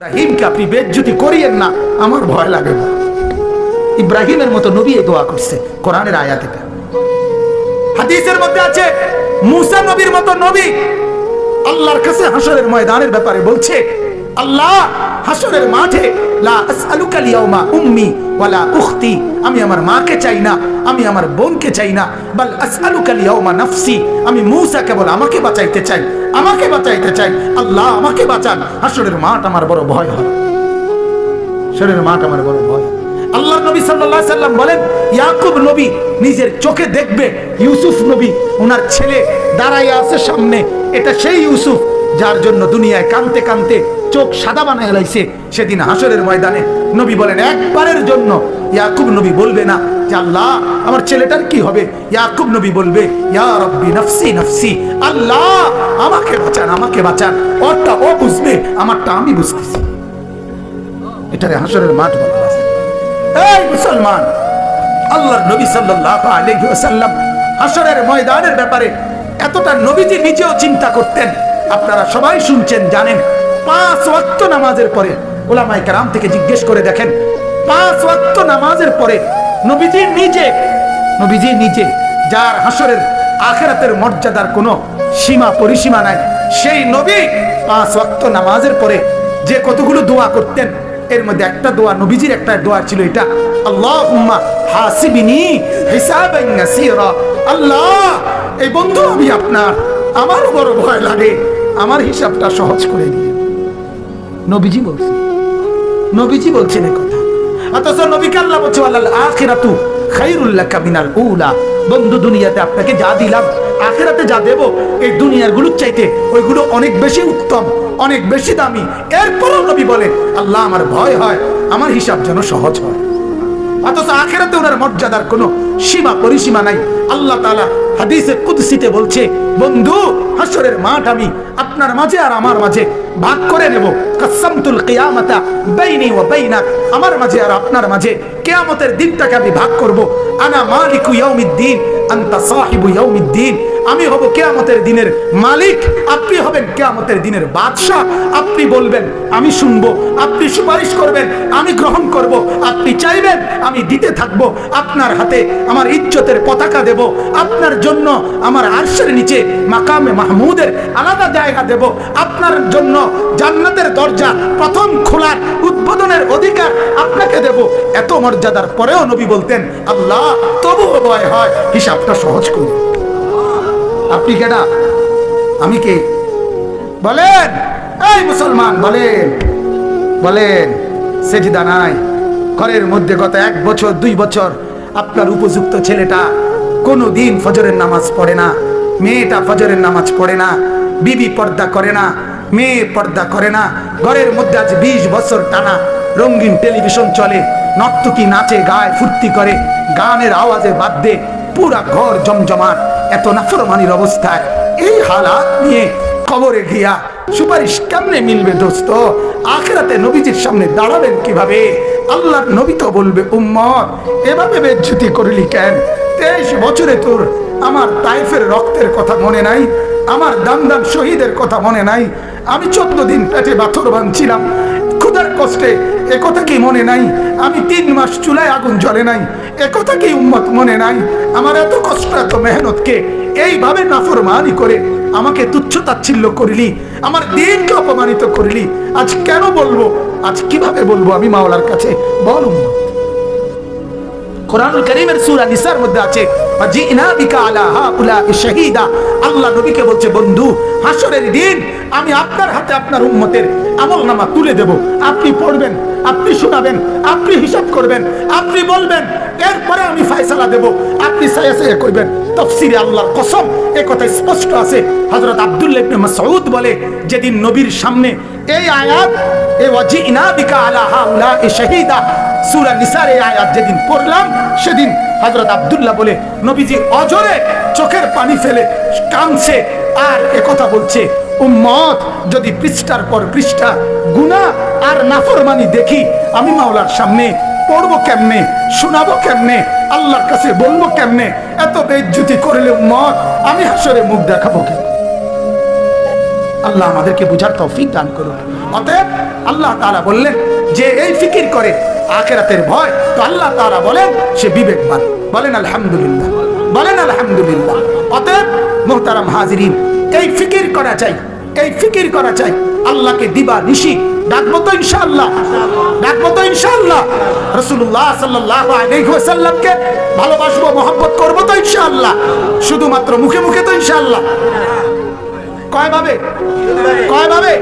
ইব্রাহিমকে আপনি বেজ্জতি করিয়েন না, আমার ভয় লাগে না। ইব্রাহিমের মতো নবী এই দোয়া করছে কোরআনের আয়াতে। হাদিসের মধ্যে আছে মুসা নবীর মতো নবী আল্লাহর কাছে হাসরের ময়দানের ব্যাপারে বলছে, আল্লাহ হাসরের মাঠে লা আসআলুকা লিয়াউমা উম্মি ওয়ালা উখতি, আমি আমার মাকে চাই না, আমি আমার বোনকে চাই না, বাল আসআলুকা লিয়াউমা নাফসি, আমি মুসা কেবল আমাকে বাঁচাইতে চাই, আমাকে বাঁচাইতে চাই। আল্লাহ আমাকে বাঁচান, হাসরের মাঠ আমার বড় ভয় হয়, হাসরের মাঠ আমার বড় ভয়। আল্লাহর নবী সাল্লাল্লাহু আলাইহি সাল্লাম বলেন, ইয়াকুব নবী নিজের চোখে দেখবে ইউসুফ নবী ওনার ছেলে দাঁড়াইয়া আছে সামনে, এটা সেই ইউসুফ যার জন্য দুনিয়ায় কাঁদতে কাঁদতে চোখ সাদা বানায় লাইছে। সেদিন হাসরের ময়দানে নবী বলেন, একবারের জন্য ইয়াকুব নবী বলবে না যে আল্লাহ আমার ছেলেটার কি হবে, ইয়াকুব নবী বলবে ইয়া রব্বি নফসি নফসি, আল্লাহ আমাকে বাঁচান, আমাকে বাঁচান। ওরটা ও বুঝবে, আমারটা আমি বুঝতেছি। এটারে হাসরের মাঠ বলা আছে। এই মুসলমান, আল্লাহর নবী সাল্লাল্লাহু আলাইহি ওয়াসাল্লাম হাসরের ময়দানের ব্যাপারে এতটা নবীজি নিজেও চিন্তা করতেন। আপনারা সবাই শুনছেন, জানেন, 5 ওয়াক্ত নামাজের পরে উলামায়ে কেরাম থেকে জিজ্ঞেস করে দেখেন, 5 ওয়াক্ত নামাজের পরে নবীজি নিজে যার হাসরের আখিরাতের মর্যাদার কোনো সীমা পরিসীমা নাই, সেই নবী 5 ওয়াক্ত নামাজের পরে যে কতগুলো দোয়া করতেন, এর মধ্যে একটা দোয়া, নবীজির একটা দোয়া ছিল এটা, আল্লাহুম্মা হাসিবিনি হিসাবান ইয়াসীরা, আল্লাহ এই বন্ধু আমি আপনার, আমার বড় ভয় লাগে, আমার হিসাবটা সহজ করে দিন। নবীজি বলছেন এই কথা। অথচ নবীকে আল্লাহ বলছে ওয়ালাল আখিরাতু খায়রুল লাকা মিনাল উলা, বন্ধু দুনিয়াতে আপনাকে যা দিলাম, আখিরাতে যা দেব, এই দুনিয়ার গুলোর চাইতে ওইগুলো অনেক বেশি উত্তম, অনেক বেশি দামি। এরপরও নবী বলেন, আল্লাহ আমার ভয় হয় আমার হিসাব যেন সহজ হয়। অথচ আখিরাতে ওনার মর্যাদার কোনো সীমা পরিসীমা নাই। আল্লাহ তাআলা হাদিসে কুদসিতে বলছে, বন্ধু হাসরের মাঠ আমি আপনার মাঝে আর আমার মাঝে ভাগ করে নেব, কাসামতুল কিয়ামাতা বাইনি ওয়া বাইনাক, আমার মাঝে আর আপনার মাঝে কিয়ামতের দিনটাকে আমি ভাগ করব। আনা মালিকু ইয়াউমিদ্দিন আনতা সাহিবু ইয়াউমিদ্দিন, আমি হব কিয়ামতের দিনের মালিক, আপনি হবেন কিয়ামতের দিনের বাদশা। আপনি বলবেন আমি শুনবো, আপনি সুপারিশ করবেন আমি গ্রহণ করব, আপনি চাইবেন আমি দিতে থাকবো, আপনার হাতে আমার ইজ্জতের পতাকা দেব, আপনার জন্য আমার আরশের নিচে মাকামে মাহমুদের আলাদা জায়গা দেব, আপনার জন্য জান্নাতের দরজা প্রথম খোলার উদ্বোধনের অধিকার আপনাকে দেব। এত মর্যাদার পরেও নবী বলতেন, আল্লাহ তবুও ভয় হয় হিসাবটা সহজ করুন। আপনি কেডা, আমি কে? বলেন এই মুসলমান, বলেন সেজদা নাই ঘরের মধ্যে গত 1 বছর 2 বছর আপনার উপযুক্ত ছেলেটা কোনো দিন ফজরের নামাজ পড়ে না, মেয়েটা ফজরের নামাজ পড়ে না, বিবি পর্দা করে না, মেয়ে পর্দা করে না, ঘরের মধ্যে আজ 20 বছর টানা রঙিন টেলিভিশন চলে, নর্তকী নাচে গায় ফুর্তি করে, গানের আওয়াজে বাদ্যে পুরা ঘর জমজমাট, এত নাফরমানির অবস্থায় এই হালাত নিয়ে কবরে গিয়া সুপারিশ কেমনে মিলবে দোস্ত? আখিরাতে নবীজির সামনে দাঁড়াবেন কিভাবে? আল্লাহর নবী তো বলবে, উম্মত এভাবে বেজ্জতি করলি কেন? 23 বছরে তোর আমার তাইফের রক্তের কথা মনে নাই? আমার দামদাম শহীদের কথা মনে নাই? আমি 14 দিন পেটে পাথর বাঁধছিলাম ক্ষুধার কষ্টে, একথা কি মনে নাই? আমি 3 মাস চুলায় আগুন জ্বলে নাই, একথা কি উম্মত মনে নাই? আমার এত কষ্ট এত মেহনতকে এইভাবে নাফরমানি করে আমাকে তুচ্ছ তাচ্ছিল্য করলি, আমার দিনকে অপমানিত করলি, আজ কেন বলবো? আজ কিভাবে বলবো আমি মাওলার কাছে? বল উম্মত। কোরআনুল কারীমের সূরা নিসার মধ্যে আছে, ওয়াজিনা বিকা আলা হাউলা'i শাহীদা, আল্লাহ নবীকে বলছে, বন্ধু হাসরের দিন আমি আপনার হাতে আপনার উম্মতের আমলনামা তুলে দেব, আপনি পড়বেন, আপনি শোনাবেন, আপনি হিসাব করবেন, আপনি বলবেন, এরপরে আমি ফয়সালা দেব, আপনি সায়া করবেন। তাফসীরে আল্লাহর কসম এই কথা স্পষ্ট আছে। হযরত আব্দুল্লাহ ইবনে মাসউদ বলে, যেদিন নবীর সামনে এই আয়াত, এই ওয়াজিনা বিকা আলা হাউলা'i শাহীদা সূরা নিসার এই আয়াত যেদিন পড়লাম, সেদিন হযরত আব্দুল্লাহ বলে, নবীজি অজরে চোখের পানি ফেলে কাঁদছে আর একথা বলছে, উম্মত যদি পৃষ্ঠার পর পৃষ্ঠা গুনাহ আর নাফরমানি দেখি, আমি মাওলার সামনে পড়বো কেমনে, শোনাবো কেমনে, আল্লাহর কাছে বলবো কেমনে? এত বেইজ্জতি করলে উম্মত আমি হাসরে মুখ দেখাবো কেন? আল্লাহ আমাদেরকে বুঝার তৌফিক দান করুন। অতএব আল্লাহ তাআলা বললেন যে এই ফিকির করে আখিরাতের ভয়, তো আল্লাহ তাআলা বলেন সে বিবেকবান। বলেন আলহামদুলিল্লাহ, বলেন আলহামদুলিল্লাহ। অতএব মুহতারাম হাজিরিন, এই ফিকির করা চাই, এই ফিকির করা চাই। আল্লাহকে দিবা নিশি ডাকবো তো ইনশাআল্লাহ, ডাকবো তো ইনশাআল্লাহ। রাসূলুল্লাহ সাল্লাল্লাহু আলাইহি ওয়াসাল্লামকে ভালোবাসবো, মহব্বত করবো তো ইনশাআল্লাহ। শুধুমাত্র মুখে মুখে তো ইনশাআল্লাহ। কয়ভাবে? কয়ভাবে?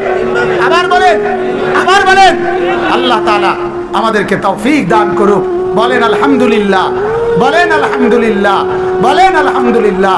আবার বলেন, আবার বলেন। আল্লাহ তাআলা আমাদেরকে তৌফিক দান করুক। বলেন আলহামদুলিল্লাহ, বলেন আলহামদুলিল্লাহ, বলেন আলহামদুলিল্লাহ।